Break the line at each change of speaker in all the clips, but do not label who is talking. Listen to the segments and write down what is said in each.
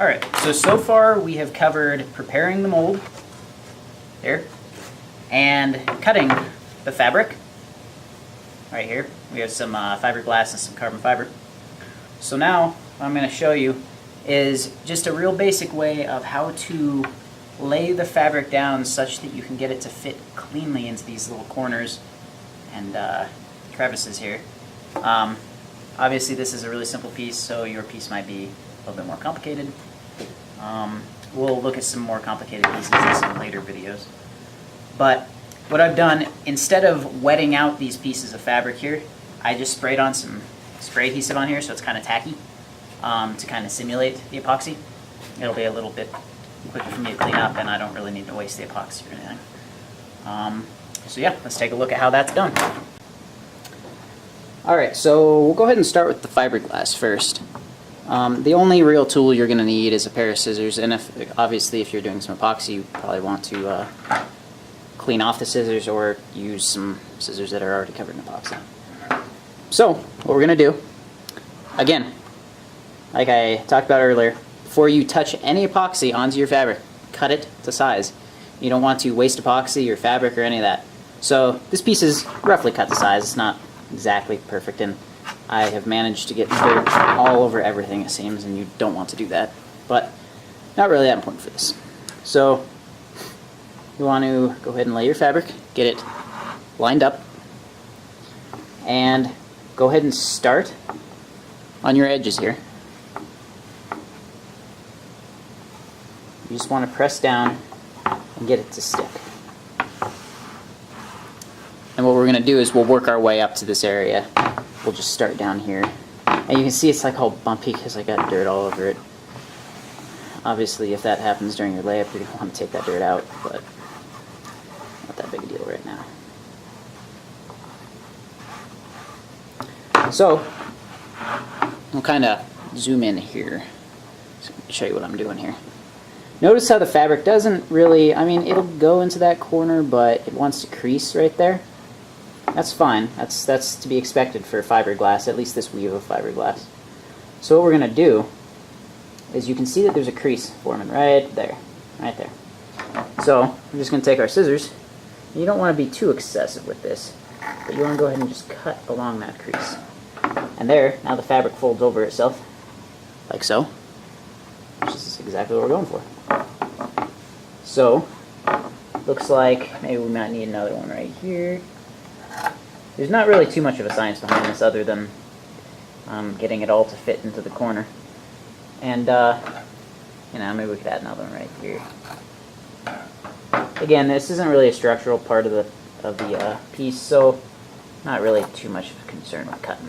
Alright, so far we have covered preparing the mold, there, and cutting the fabric. Right here, we have some fiberglass and some carbon fiber. So now, what I'm going to show you is just a real basic way of how to lay the fabric down such that you can get it to fit cleanly into these little corners and crevices here. Obviously this is a really simple piece, so your piece might be a little bit more complicated. We'll look at some more complicated pieces in some later videos. But what I've done, instead of wetting out these pieces of fabric here, I just sprayed on some spray adhesive on here so it's kind of tacky to kind of simulate the epoxy. It'll be a little bit quicker for me to clean up, and I don't really need to waste the epoxy or anything. So yeah, let's take a look at how that's done. Alright, so we'll go ahead and start with the fiberglass first. The only real tool you're going to need is a pair of scissors, and obviously if you're doing some epoxy you probably want to clean off the scissors or use some scissors that are already covered in epoxy. So, what we're going to do, again, like I talked about earlier, before you touch any epoxy onto your fabric, cut it to size. You don't want to waste epoxy or fabric or any of that. So this piece is roughly cut to size. It's not exactly perfect, and I have managed to get dirt all over everything, it seems, and you don't want to do that. But not really that important for this. So you want to go ahead and lay your fabric, get it lined up, and go ahead and start on your edges here. You just want to press down and get it to stick. And what we're going to do is we'll work our way up to this area. We'll just start down here. And you can see it's like all bumpy because I got dirt all over it. Obviously if that happens during your layup, you're going to want to take that dirt out, but not that big a deal right now. So, we'll kind of zoom in here. So let me show you what I'm doing here. Notice how the fabric doesn't really, I mean, it'll go into that corner, but it wants to crease right there. That's fine. That's to be expected for fiberglass, at least this weave of fiberglass. So what we're going to do is you can see that there's a crease forming right there. Right there. So we're just going to take our scissors. You don't want to be too excessive with this, but you want to go ahead and just cut along that crease. And there, now the fabric folds over itself, like so. Which is exactly what we're going for. So, looks like maybe we might need another one right here. There's not really too much of a science behind this other than getting it all to fit into the corner. And, you know, maybe we could add another one right here. Again, this isn't really a structural part of the piece, so not really too much of a concern with cutting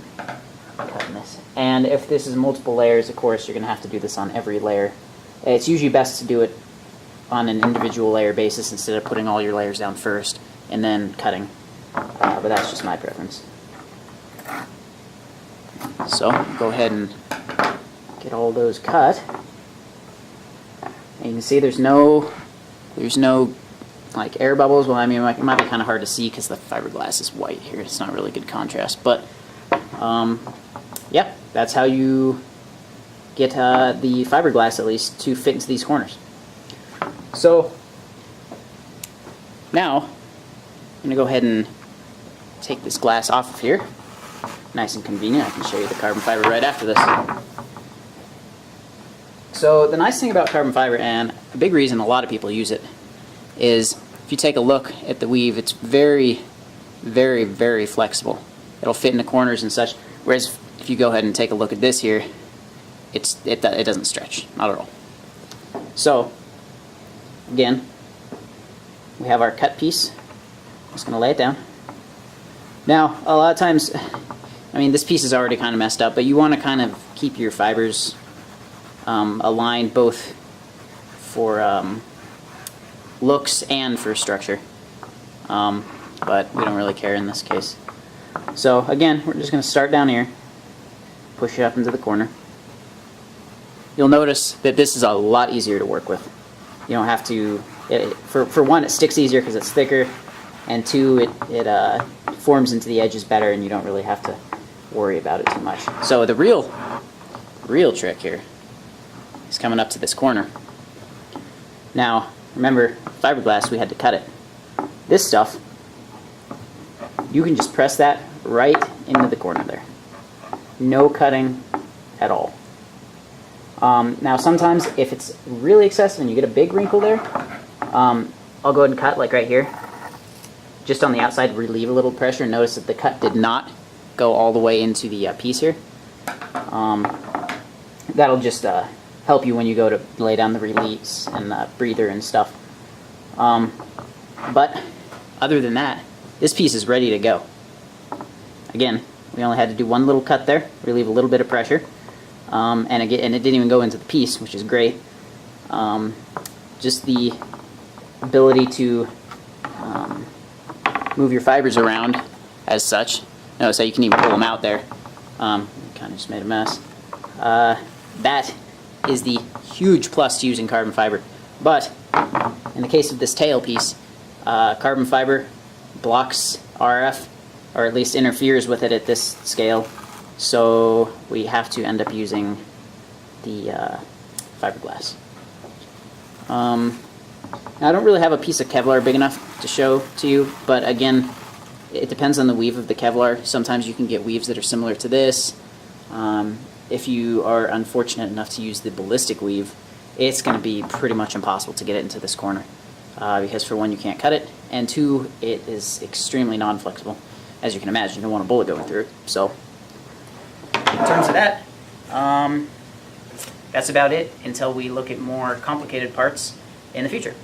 this. And if this is multiple layers, of course, you're going to have to do this on every layer. It's usually best to do it on an individual layer basis instead of putting all your layers down first and then cutting. But that's just my preference. So, go ahead and get all those cut. And you can see there's no like air bubbles. Well, I mean, it might be kind of hard to see because the fiberglass is white here. It's not really good contrast, but yeah, that's how you get the fiberglass, at least, to fit into these corners. So now I'm going to go ahead and take this glass off of here. Nice and convenient. I can show you the carbon fiber right after this. So the nice thing about carbon fiber, and a big reason a lot of people use it, is if you take a look at the weave, it's very, very, very flexible. It'll fit in the corners and such. Whereas if you go ahead and take a look at this here, it doesn't stretch, not at all. So again, we have our cut piece. I'm just going to lay it down. Now, a lot of times, I mean, this piece is already kind of messed up, but you want to kind of keep your fibers aligned both for looks and for structure. But we don't really care in this case. So again, we're just going to start down here, push it up into the corner. You'll notice that this is a lot easier to work with. You don't have to, for one, it sticks easier because it's thicker, and two, it forms into the edges better and you don't really have to worry about it too much. So the real trick here is coming up to this corner. Now, remember, fiberglass, we had to cut it. This stuff, you can just press that right into the corner there. No cutting at all. Now, sometimes if it's really excessive and you get a big wrinkle there, I'll go ahead and cut, like right here. Just on the outside, relieve a little pressure. Notice that the cut did not go all the way into the piece here. That'll just help you when you go to lay down the release and breather and stuff. But other than that, this piece is ready to go. Again, we only had to do one little cut there, relieve a little bit of pressure, and it didn't even go into the piece, which is great. Just the ability to move your fibers around as such. Notice how you can even pull them out there. Kind of just made a mess. That is the huge plus to using carbon fiber. But in the case of this tail piece, carbon fiber blocks RF, or at least interferes with it at this scale, so we have to end up using the fiberglass. Now I don't really have a piece of Kevlar big enough to show to you, but again, it depends on the weave of the Kevlar. Sometimes you can get weaves that are similar to this. If you are unfortunate enough to use the ballistic weave, it's going to be pretty much impossible to get it into this corner. Because for one, you can't cut it, and two, it is extremely non-flexible. As you can imagine, you don't want a bullet going through it. So, in terms of that, that's about it until we look at more complicated parts in the future.